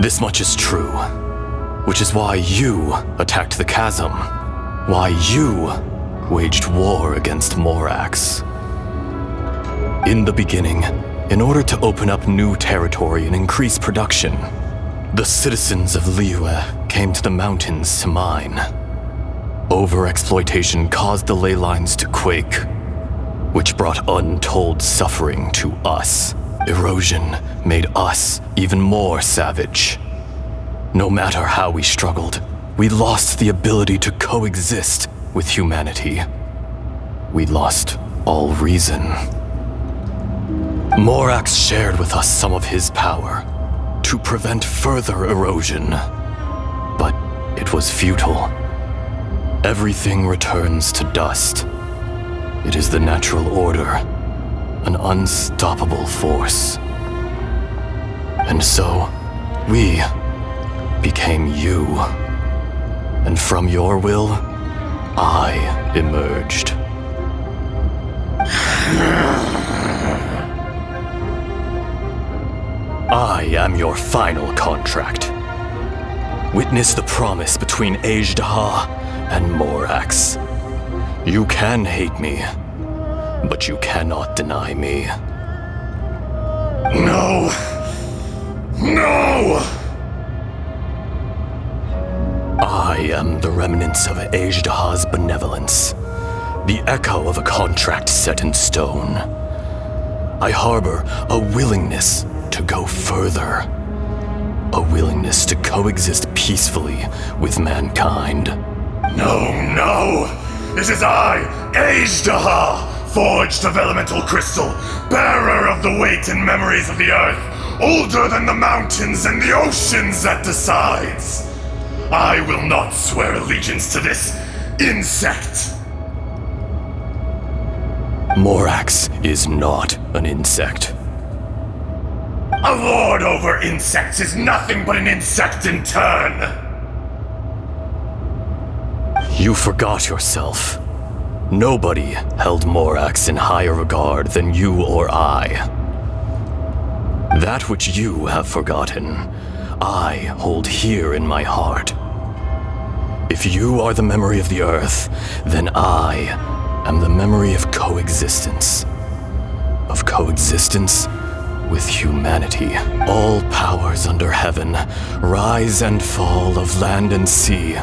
This much is true, which is why you attacked the chasm, why you waged war against Morax. In the beginning, in order to open up new territory and increase production, the citizens of Liyue came to the mountains to mine. Overexploitation caused the ley lines to quake, which brought untold suffering to us. Erosion made us even more savage. No matter how we struggled, we lost the ability to coexist with humanity. we lost all reason. Morax shared with us some of his power to prevent further erosion, but it was futile. Everything returns to dust. It is the natural order, an unstoppable force. And so, we became you. And from your will, I emerged. I am your final contract. Witness the promise between Agesa and Morax. You can hate me, but you cannot deny me. No! No! I am the remnants of Ageda's benevolence, the echo of a contract set in stone. I harbor a willingness to go further, a willingness to coexist peacefully with mankind. No, no! It is I, Agesa, forged of elemental crystal, bearer of the weight and memories of the earth, older than the mountains and the oceans that decides. I will not swear allegiance to this insect. Morax is not an insect. A lord over insects is nothing but an insect in turn. You forgot yourself. Nobody held Morax in higher regard than you or I. That which you have forgotten, I hold here in my heart. If you are the memory of the earth, then I am the memory of coexistence. Of coexistence with humanity. All powers under heaven, rise and fall of land and sea.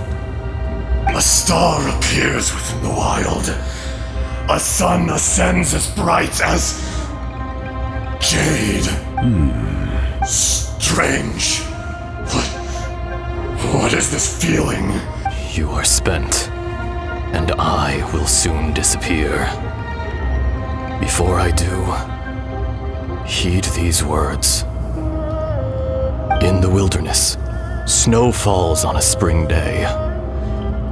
A star appears within the wild. A sun ascends as bright as jade. Strange. What is this feeling? You are spent, and I will soon disappear. Before I do, heed these words. In the wilderness, snow falls on a spring day.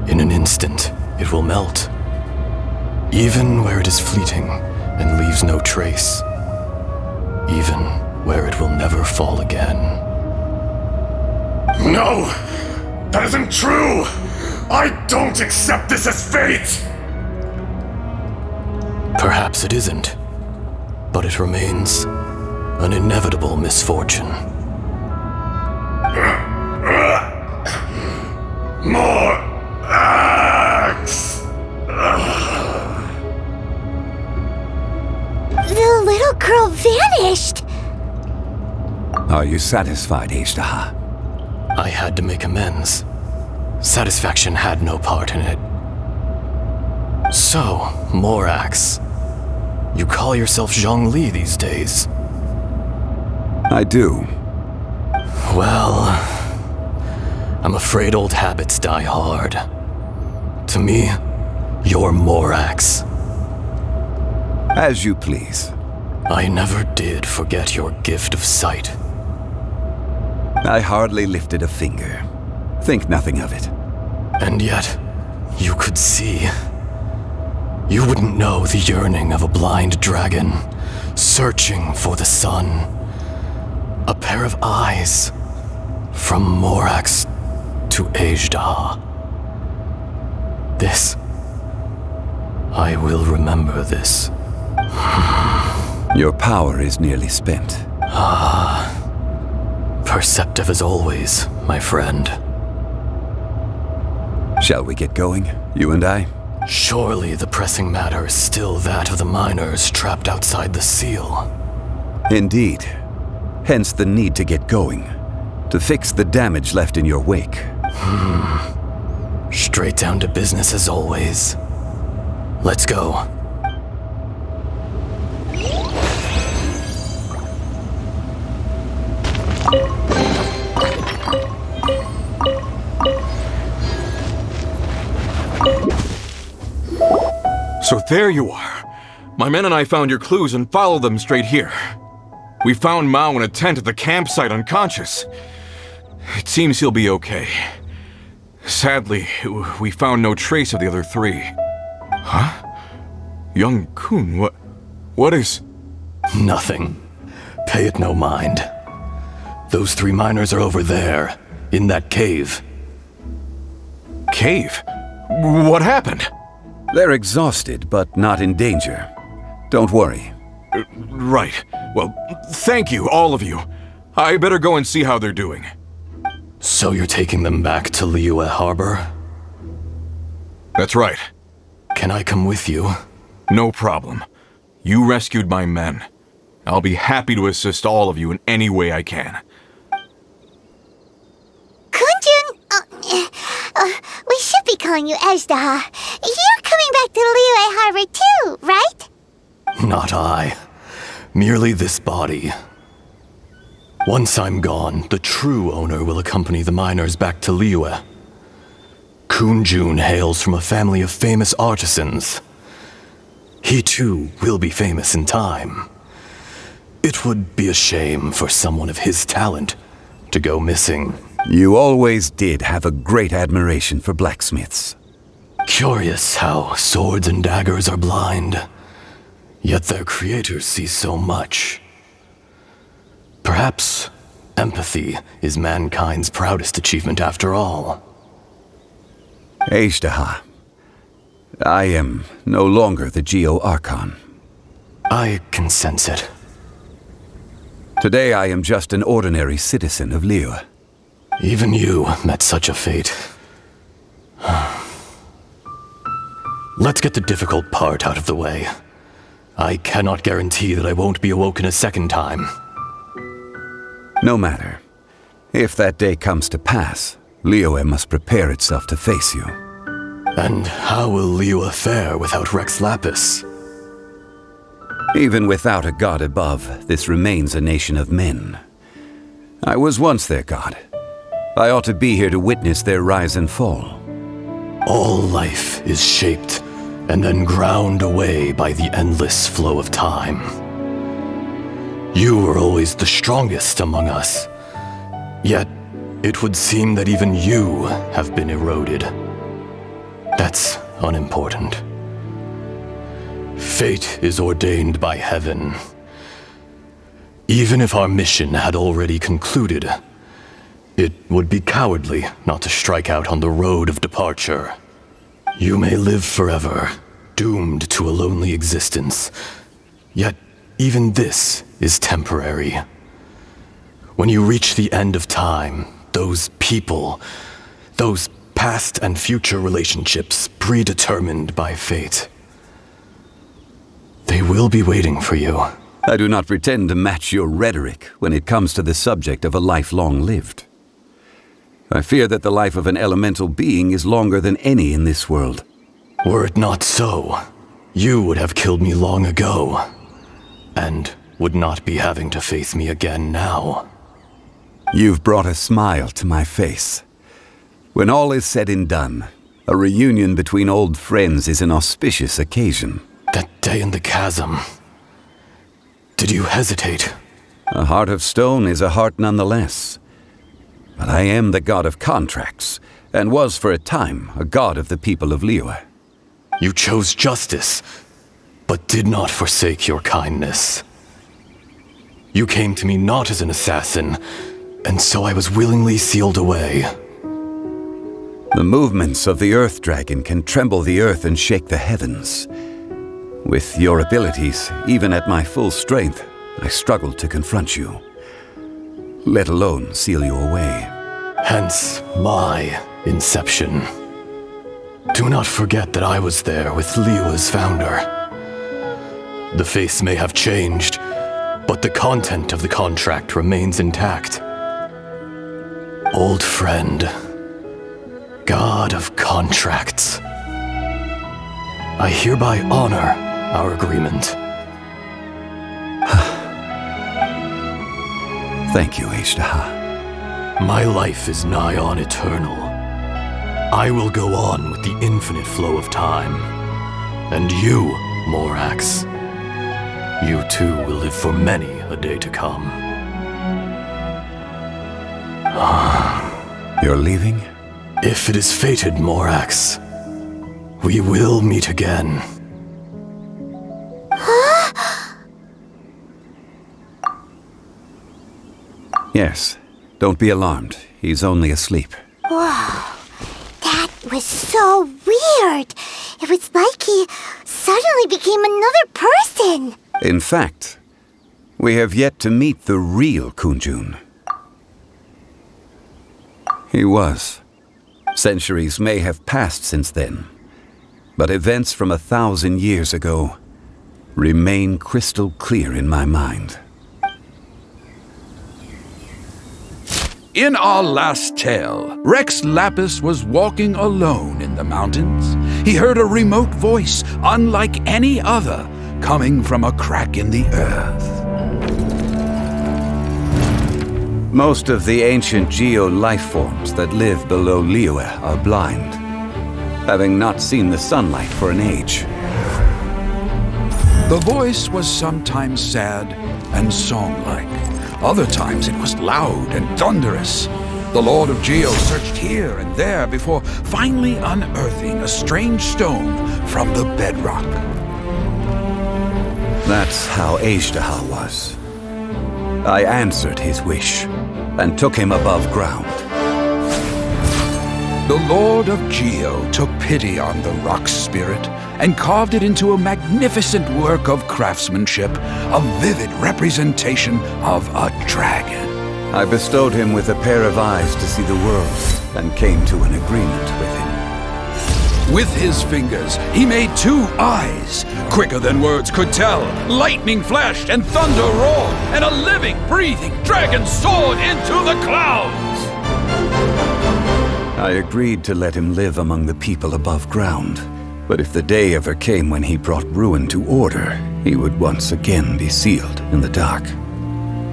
In an instant, it will melt, even where it is fleeting and leaves no trace, even where it will never fall again. No! That isn't true! I don't accept this as fate! Perhaps it isn't, but it remains an inevitable misfortune. More axe! The little girl vanished! Are you satisfied, Agesa? I had to make amends. Satisfaction had no part in it. So, Morax, you call yourself Zhongli these days? I do. Well, I'm afraid old habits die hard. To me, you're Morax. As you please. I never did forget your gift of sight. I hardly lifted a finger. Think nothing of it. And yet, you could see. You wouldn't know the yearning of a blind dragon, searching for the sun. A pair of eyes, from Morax to Agesa. This. I will remember this. Your power is nearly spent. Perceptive as always, my friend. Shall we get going, you and I? Surely the pressing matter is still that of the miners trapped outside the seal. Indeed. Hence the need to get going. To fix the damage left in your wake. Straight down to business as always. Let's go. So there you are. My men and I found your clues and followed them straight here. We found Mao in a tent at the campsite unconscious. It seems he'll be okay. Sadly, we found no trace of the other three. Huh? Young Kun, what is... Nothing. Pay it no mind. Those 3 miners are over there, in that cave. Cave? What happened? They're exhausted, but not in danger. Don't worry. Right. Well, thank you, all of you. I better go and see how they're doing. So you're taking them back to Liyue Harbor? That's right. Can I come with you? No problem. You rescued my men. I'll be happy to assist all of you in any way I can. Kunjun, we should be calling you Ajdaha. You're coming back to Liyue Harbor too, right? Not I. Merely this body. Once I'm gone, the true owner will accompany the miners back to Liyue. Kunjun hails from a family of famous artisans. He too will be famous in time. It would be a shame for someone of his talent to go missing. You always did have a great admiration for blacksmiths. Curious how swords and daggers are blind, yet their creators see so much. Perhaps empathy is mankind's proudest achievement after all. Ajdaha, I am no longer the Geo-Archon. I can sense it. Today I am just an ordinary citizen of Liyue. Even you met such a fate. Let's get the difficult part out of the way. I cannot guarantee that I won't be awoken a second time. No matter. If that day comes to pass, Liyue must prepare itself to face you. And how will Liyue fare without Rex Lapis? Even without a god above, this remains a nation of men. I was once their god. I ought to be here to witness their rise and fall. All life is shaped and then ground away by the endless flow of time. You were always the strongest among us. Yet, it would seem that even you have been eroded. That's unimportant. Fate is ordained by heaven. Even if our mission had already concluded, it would be cowardly not to strike out on the road of departure. You may live forever, doomed to a lonely existence. Yet, even this is temporary. When you reach the end of time, those people, those past and future relationships predetermined by fate, they will be waiting for you. I do not pretend to match your rhetoric when it comes to the subject of a life long lived. I fear that the life of an elemental being is longer than any in this world. Were it not so, you would have killed me long ago, and would not be having to face me again now. You've brought a smile to my face. When all is said and done, a reunion between old friends is an auspicious occasion. That day in the chasm. Did you hesitate? A heart of stone is a heart nonetheless. But I am the god of contracts, and was for a time a god of the people of Liyue. You chose justice, but did not forsake your kindness. You came to me not as an assassin, and so I was willingly sealed away. The movements of the Earth Dragon can tremble the earth and shake the heavens. With your abilities, even at my full strength, I struggled to confront you, let alone seal you away. Hence my inception. Do not forget that I was there with Liyue's founder. The face may have changed, but the content of the contract remains intact. Old friend, god of contracts, I hereby honor our agreement. Thank you, Ajdaha. My life is nigh on eternal. I will go on with the infinite flow of time. And you, Morax. You too will live for many a day to come. You're leaving? If it is fated, Morax, we will meet again. Yes. Don't be alarmed. He's only asleep. Whoa, that was so weird. It was like he suddenly became another person. In fact, we have yet to meet the real Kunjun. He was. Centuries may have passed since then, but events from 1,000 years ago remain crystal clear in my mind. In our last tale, Rex Lapis was walking alone in the mountains. He heard a remote voice, unlike any other, coming from a crack in the earth. Most of the ancient geo-life forms that live below Liyue are blind, having not seen the sunlight for an age. The voice was sometimes sad and song-like. Other times it was loud and thunderous. The Lord of Geo searched here and there before finally unearthing a strange stone from the bedrock. That's how Agesa was. I answered his wish and took him above ground. The Lord of Geo took pity on the rock spirit and carved it into a magnificent work of craftsmanship, a vivid representation of a dragon. I bestowed him with a pair of eyes to see the world and came to an agreement with him. With his fingers, he made 2 eyes, quicker than words could tell. Lightning flashed and thunder roared, and a living, breathing dragon soared into the clouds. I agreed to let him live among the people above ground. But if the day ever came when he brought ruin to order, he would once again be sealed in the dark.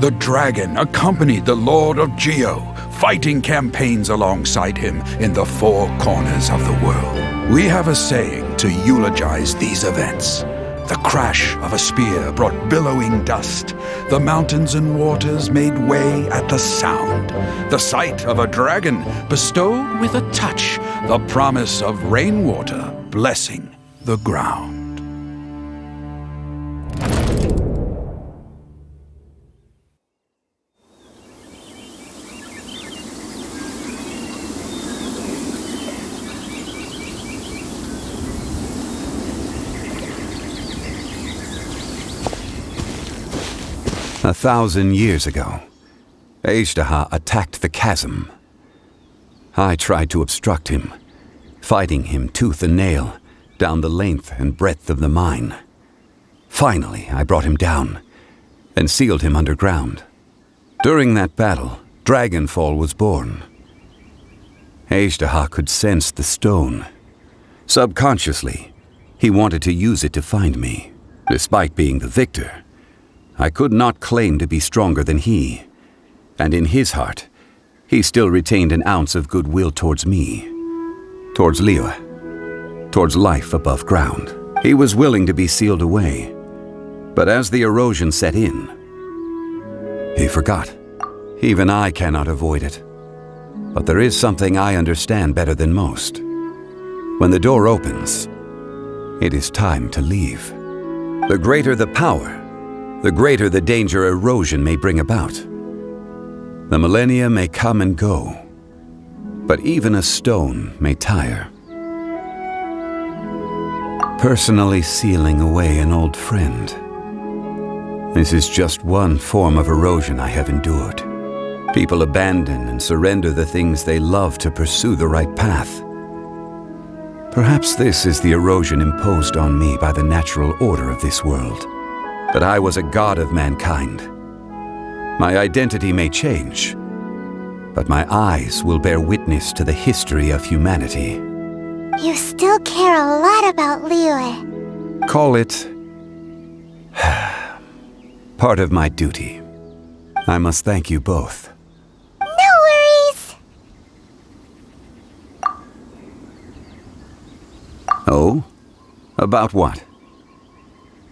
The dragon accompanied the Lord of Geo, fighting campaigns alongside him in the 4 corners of the world. We have a saying to eulogize these events. The crash of a spear brought billowing dust. The mountains and waters made way at the sound. The sight of a dragon bestowed with a touch the promise of rainwater blessing the ground. A 1,000 years ago, Agesa attacked the chasm. I tried to obstruct him, fighting him tooth and nail down the length and breadth of the mine. Finally, I brought him down and sealed him underground. During that battle, Dragonfall was born. Agesa could sense the stone. Subconsciously, he wanted to use it to find me. Despite being the victor, I could not claim to be stronger than he, and in his heart, he still retained an ounce of goodwill towards me, towards Liyue, towards life above ground. He was willing to be sealed away, but as the erosion set in, he forgot. Even I cannot avoid it, but there is something I understand better than most. When the door opens, it is time to leave. The greater the power, the greater the danger erosion may bring about. The millennia may come and go, but even a stone may tire. Personally sealing away an old friend. This is just one form of erosion I have endured. People abandon and surrender the things they love to pursue the right path. Perhaps this is the erosion imposed on me by the natural order of this world. But I was a god of mankind. My identity may change, but my eyes will bear witness to the history of humanity. You still care a lot about Liyue. Call it part of my duty. I must thank you both. No worries. Oh? About what?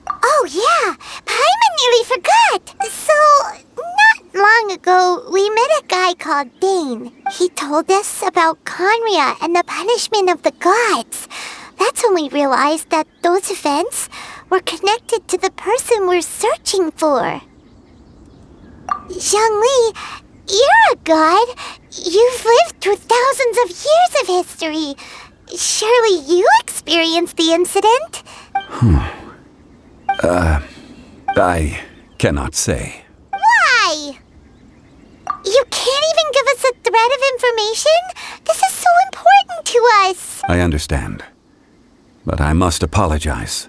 Oh, yeah. Paimon nearly forgot. So, not long ago, we met a guy called Dane. He told us about Conria and the punishment of the gods. That's when we realized that those events were connected to the person we're searching for. Zhongli, you're a god. You've lived through thousands of years of history. Surely you experienced the incident? I cannot say. Why? You can't even give us a thread of information? This is so important to us. I understand. But I must apologize.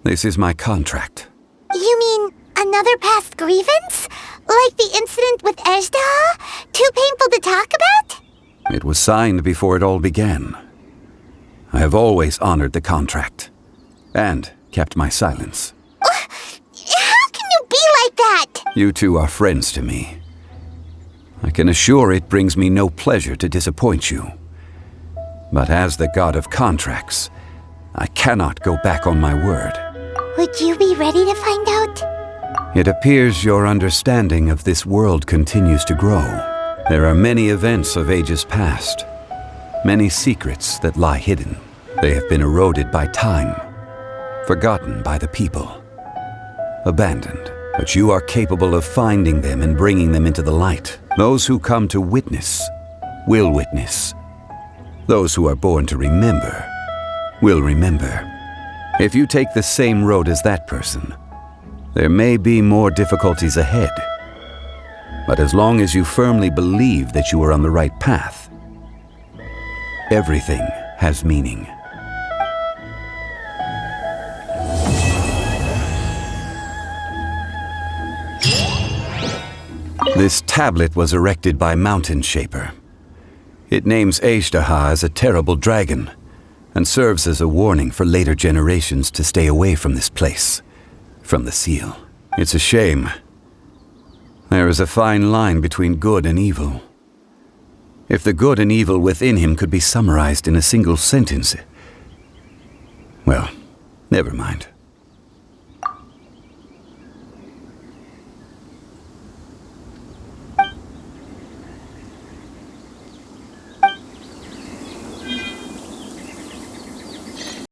This is my contract. You mean another past grievance? Like the incident with Ejda? Too painful to talk about? It was signed before it all began. I have always honored the contract. And kept my silence. How can you be like that? You two are friends to me. I can assure it brings me no pleasure to disappoint you. But as the god of contracts, I cannot go back on my word. Would you be ready to find out? It appears your understanding of this world continues to grow. There are many events of ages past, many secrets that lie hidden. They have been eroded by time, forgotten by the people, abandoned. But you are capable of finding them and bringing them into the light. Those who come to witness will witness. Those who are born to remember will remember. If you take the same road as that person, there may be more difficulties ahead. But as long as you firmly believe that you are on the right path, everything has meaning. This tablet was erected by Mountain Shaper. It names Ejda as a terrible dragon, and serves as a warning for later generations to stay away from this place, from the seal. It's a shame. There is a fine line between good and evil. If the good and evil within him could be summarized in a single sentence... Well, never mind.